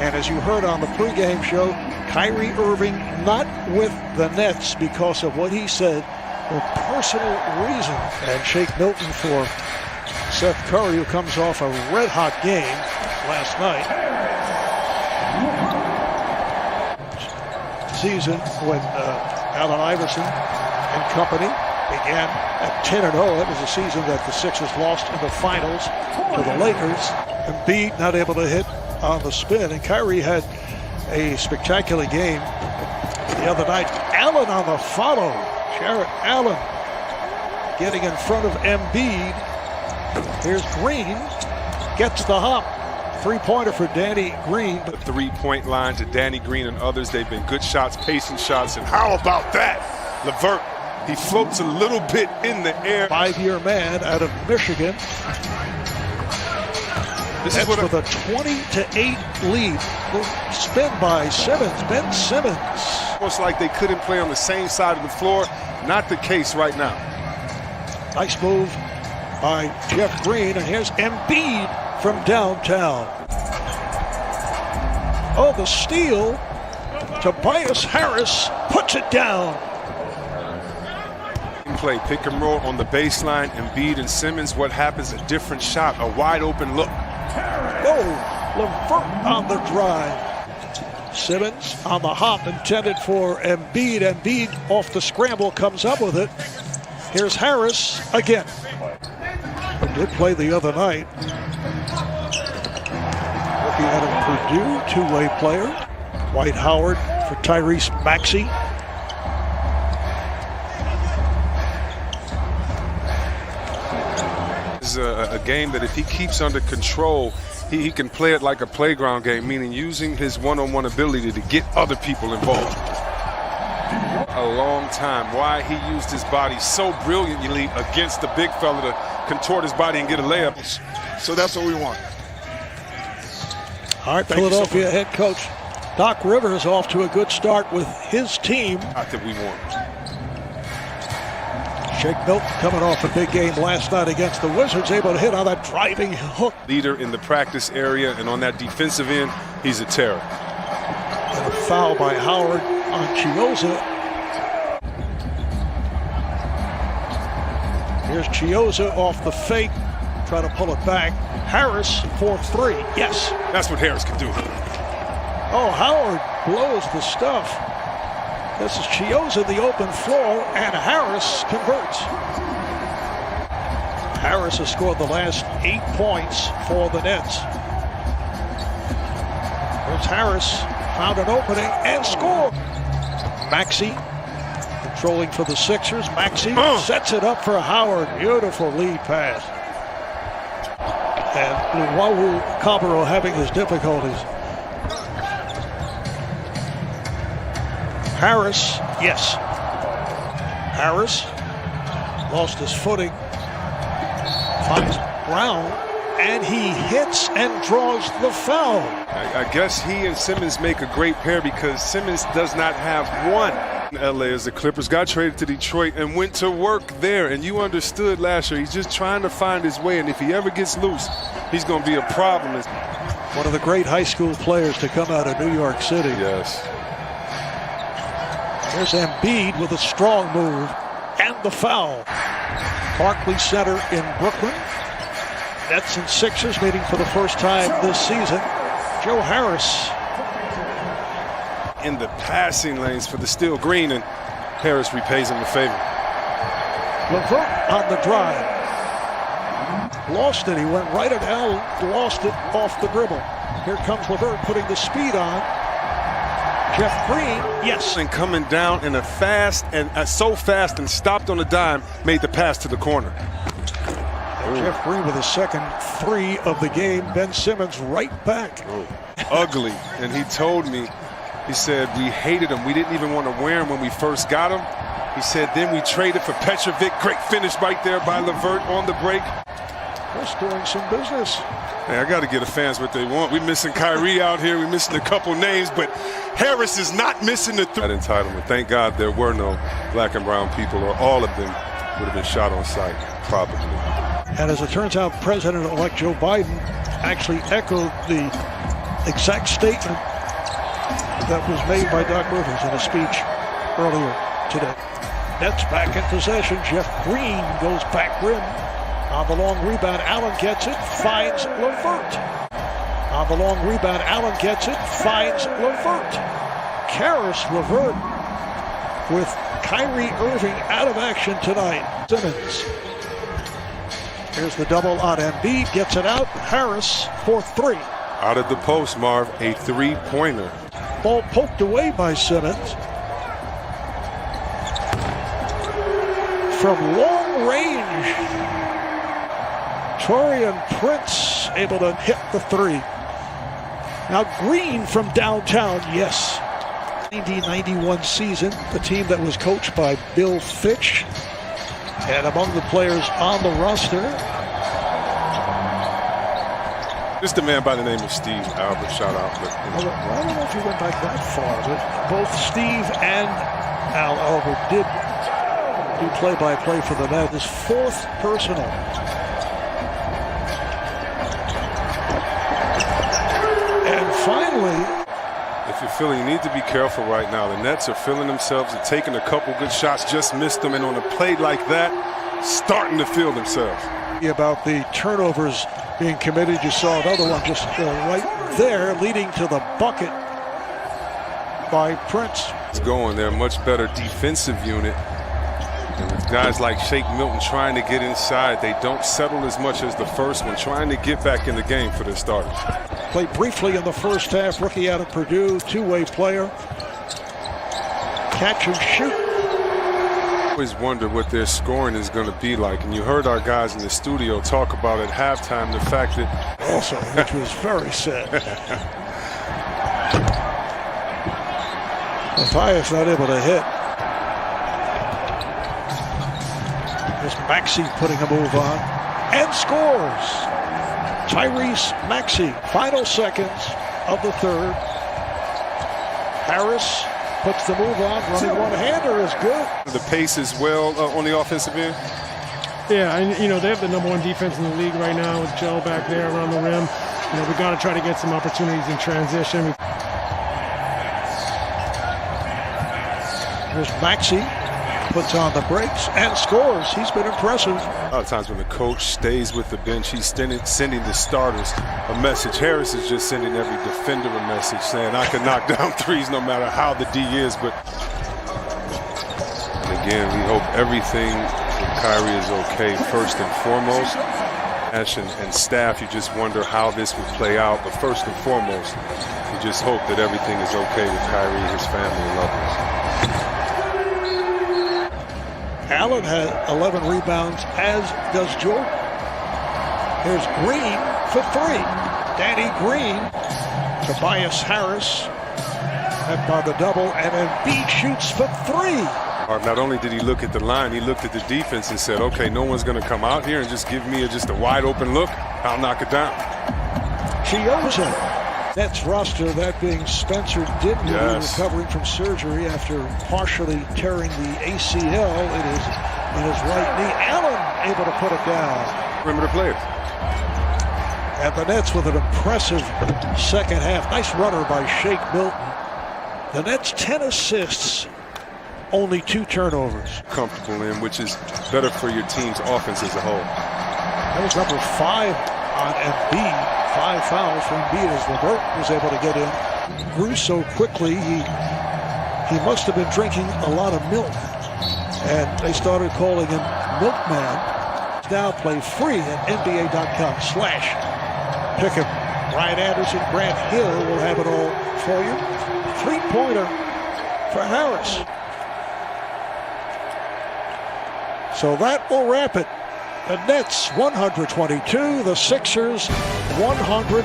And as you heard on the pregame show, Kyrie Irving not with the Nets because of what he said for personal reasons. And Shake Milton for Seth Curry, who comes off a red-hot game last night. Season when Allen Iverson and company began at 10-0. That was a season that the Sixers lost in the finals to the Lakers. Embiid not able to hit on the spin, and Kyrie had a spectacular game the other night. Allen on the follow. Jarrett Allen getting in front of Embiid. Here's Green, gets the hop. Three-pointer for Danny Green. The three-point line to Danny Green and others. They've been good shots, pacing shots, and how about that? LeVert, he floats a little bit in the air. Five-year man out of Michigan. This is with a 20-8 lead. Spin by Simmons, Ben Simmons. Almost like they couldn't play on the same side of the floor. Not the case right now. Nice move by Jeff Green, and here's Embiid from downtown. Oh, the steal. Tobias Harris puts it down. Play pick and roll on the baseline. Embiid and Simmons. What happens? A different shot, a wide open look. Oh, LeVert on the drive. Simmons on the hop intended for Embiid. Embiid off the scramble comes up with it. Here's Harris again. Did play the other night. Looking at a Purdue two-way player. Dwight Howard for Tyrese Maxey. This is a game that if he keeps under control, he can play it like a playground game, meaning using his one-on-one ability to get other people involved. A long time. Why he used his body so brilliantly against the big fella to contort his body and get a layup. So that's what we want. All right, Philadelphia head coach Doc Rivers off to a good start with his team. Not that we want. Shake Milton coming off a big game last night against the Wizards, able to hit on that driving hook. Leader in the practice area, and on that defensive end, he's a terror. And a foul by Howard on Chiozza. Here's Chiozza off the fake, try to pull it back. Harris for three, yes. That's what Harris can do. Oh, Howard blows the stuff. This is Chiozza in the open floor, and Harris converts. Harris has scored the last 8 points for the Nets. There's Harris, found an opening and scored. Maxey controlling for the Sixers. Maxey sets it up for Howard. Beautiful lead pass. And Raul Cabarro having his difficulties. Harris, yes. Harris lost his footing. Finds Brown, and he hits and draws the foul. I guess he and Simmons make a great pair because Simmons does not have one. In LA, as the Clippers got traded to Detroit and went to work there, and you understood last year, he's just trying to find his way, and if he ever gets loose, he's going to be a problem. One of the great high school players to come out of New York City. Yes. There's Embiid with a strong move and the foul. Barclays Center in Brooklyn. Nets and Sixers meeting for the first time this season. Joe Harris in the passing lanes for the steal. Green, and Harris repays him the favor. LeVert on the drive. Lost it. He went right at Allen. Lost it off the dribble. Here comes LeVert putting the speed on. Jeff Green, yes. And coming down in a fast and so fast and stopped on a dime, made the pass to the corner. Jeff Green with his second three of the game. Ben Simmons right back. Ugly. And he told me, he said, we hated him. We didn't even want to wear him when we first got him. He said, then we traded for Petrovic. Great finish right there by LeVert on the break. Just doing some business. Hey, I got to give the fans what they want. We're missing Kyrie out here. We're missing a couple names, but Harris is not missing the that entitlement. Thank God there were no black and brown people, or all of them would have been shot on sight, probably. And as it turns out, President-elect Joe Biden actually echoed the exact statement that was made by Doc Rivers in a speech earlier today. Nets back in possession. Jeff Green goes back rim. On the long rebound, Allen gets it, finds LeVert. On the long rebound, Allen gets it, finds LeVert. Caris LeVert with Kyrie Irving out of action tonight. Simmons. Here's the double on Embiid, gets it out. Harris for three. Out of the post, Marv, a three-pointer. Ball poked away by Simmons. From long range, Taurean Prince able to hit the three. Now Green from downtown, yes. 1991 season, the team that was coached by Bill Fitch. And among the players on the roster, Just a man by the name of Steve Albert, shout out. But, I don't know if he went back that far, but both Steve and Al Albert did do play-by-play for the Nets. His fourth personal. And finally, if you're feeling you need to be careful right now, the Nets are feeling themselves and taking a couple good shots, just missed them, and on a play like that, starting to feel themselves. About the turnovers being committed, you saw another one just right there, leading to the bucket by Prince. It's going. They're a much better defensive unit. And with guys like Shake Milton trying to get inside, they don't settle as much as the first one, trying to get back in the game for their starters. Played briefly in the first half, rookie out of Purdue, two-way player. Catch and shoot. Always wonder what their scoring is going to be like, and you heard our guys in the studio talk about at halftime the fact that also, which was very sad. Matthias not able to hit. There's Maxey putting a move on and scores. Tyrese Maxey, final seconds of the third. Harris puts the move on, running one-hander is good. the pace as well on the offensive end. Yeah, and they have the #1 defense in the league right now with Joe back there around the rim. We got to try to get some opportunities in transition. There's Maxey, puts on the brakes and scores. He's been impressive. A lot of times when the coach stays with the bench, he's sending the starters a message. Harris is just sending every defender a message saying, I can knock down threes no matter how the D is. But and again, we hope everything with Kyrie is okay first and foremost. Ash and staff, you just wonder how this would play out. But first and foremost, we just hope that everything is okay with Kyrie, his family, and loved ones. Allen had 11 rebounds, as does Jordan. Here's Green for three. Danny Green, Tobias Harris, met by the double, and then Embiid shoots for three. Not only did he look at the line, he looked at the defense and said, okay, no one's going to come out here and just give me just a wide open look. I'll knock it down. Chioza. Nets roster, that being Spencer Dinwiddie, recovering from surgery after partially tearing the ACL in his right knee. Allen able to put it down. Perimeter players. And the Nets with an impressive second half. Nice runner by Shake Milton. The Nets 10 assists, only 2 turnovers. Comfortable in, which is better for your team's offense as a whole. That was number 5 on Embiid. 5 fouls for Embiid as LeVert was able to get in. Grew so quickly, he must have been drinking a lot of milk. And they started calling him Milkman. Now play free at NBA.com/pick'em. Ryan Anderson, Grant Hill will have it all for you. 3-pointer for Harris. So that will wrap it. The Nets 122, the Sixers 100.